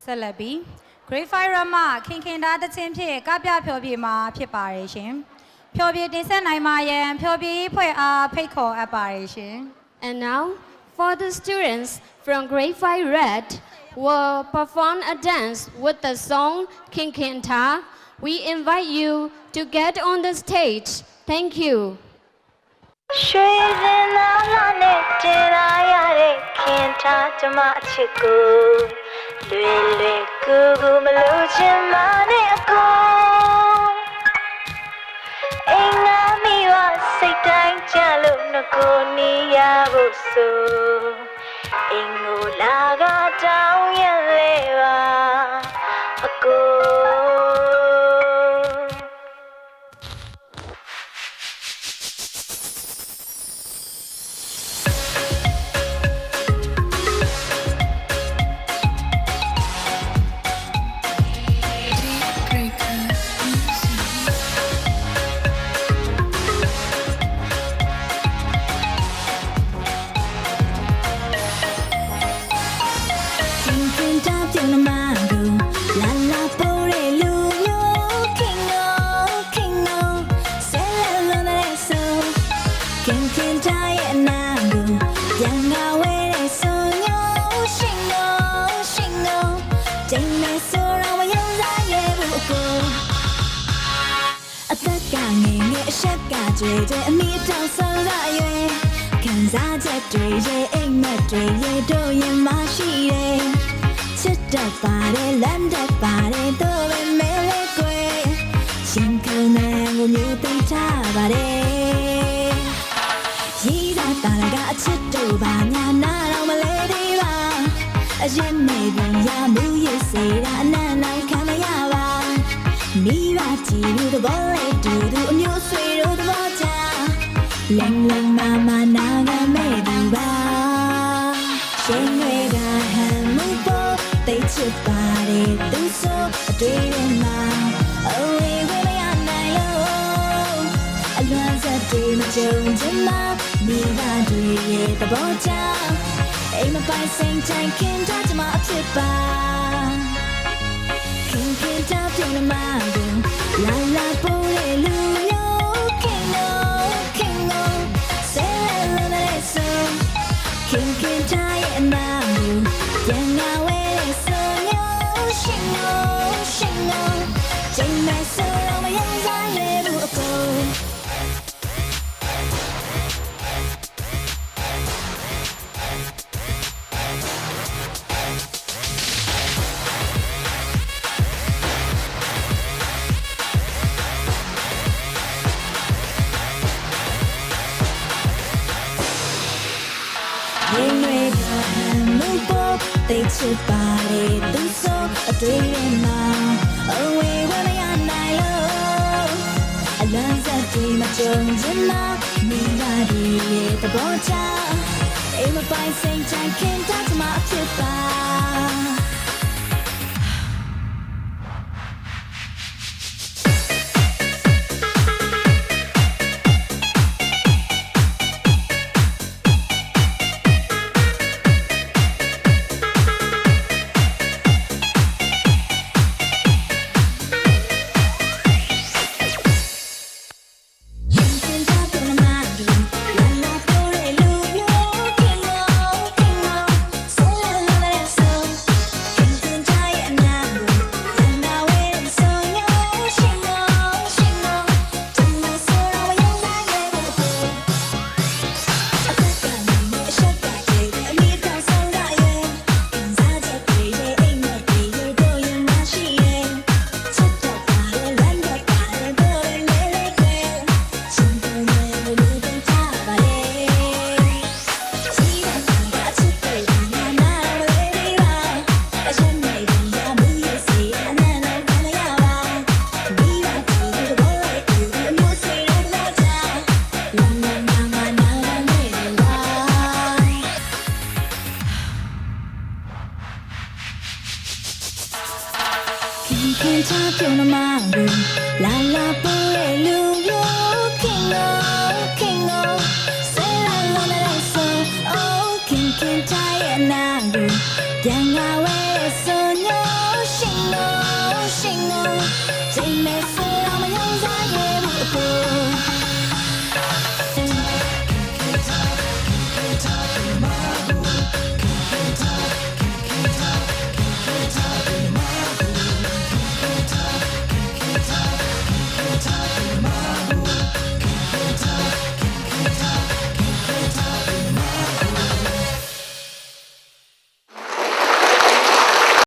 ဆက်လက်ပြီး Grade 5 Rama ခင်ခင်သားတခြင်းဖြင့်ကပြဖျော်ဖြေမှာဖြစ်ပါရဲ့ရှင်ဖျော်ဖြေတင်ဆက်နိုင်ပါရန်ဖျော်ဖြေဖွဲ့အားဖိတ်ခေါ်အပ်ပါရဲ့ရှင် And now for the students from Grade 5 Red will perform a dance with the song King King Ta. We invite you to get on the stage. Thank you. ရွှေရင်လာလာနဲ့တင်လာရတဲ့ခင်ထားကျမအချစ်ကိုလွယ်လွယ်ကူကူမလို့ချင်မနဲ့အကုန်အိမ်ငါမိဝစိတ်တိုင်းကြလို့ငကိုနီးရဖို့ဆိုအိမ်ကိုလာကတောင်းရလေပါအကိုတွေ့တဲ့အမိအတောင်ဆုံးရရဲ့ခံစားချက်တွေရဲ့အိမ်မက်တွေရဲ့တို့ရင်မရှိတယ်ချစ်တတ်ပါတယ်လမ်းတတ်ပါတယ်တို့ပဲမဲလေးကွယ်ရှင်ကလည်းငိုမျိုးသိထားပါတယ်ရေးတာတာကအချစ်တို့ပါညာနာတော့မလေးသေးပါအရင်နေပြန်ရမှုရဲ့စေတာအနံ့နိုင်ခံမရပါမိဘကြည့်လို့သဘောလေးတူတူအမျိုးဆွေတို့သဘောချလင်းလင်းမမနာငါမဲ့သူပါရှင်တွေကဟန်မှုပေါ်တိတ်ချစ်ပါတယ်သူဆိုအတွေ့အမှအဝေးဝေးမရနိုင်လို့အလွန်စက်တွေမကြုံချင်မှမိဘတွေရဲ့သဘောချအိမ်မပိုင်စိတ်တိုင်းခင်ထားချင်မှအဖြစ်ပါခင်ခင်တာပြုံးမှလာလာပိုးလေလူမျိုးခင်နိုဆဲလာတဲ့ဆိုခင်ခင်တာရဲ့အနာမျိုးပြန်လာဝဲတဲ့ဆိုညရှင်နိုချိန်မဲ့ဆိုတော့မယုံစားရဘူးအကုန်they chip body do so a dream now away when I night low I learned that dream a jones in my me body the bocha aim a by saying time can't touch my chip Can't talk to no man, la la, boy,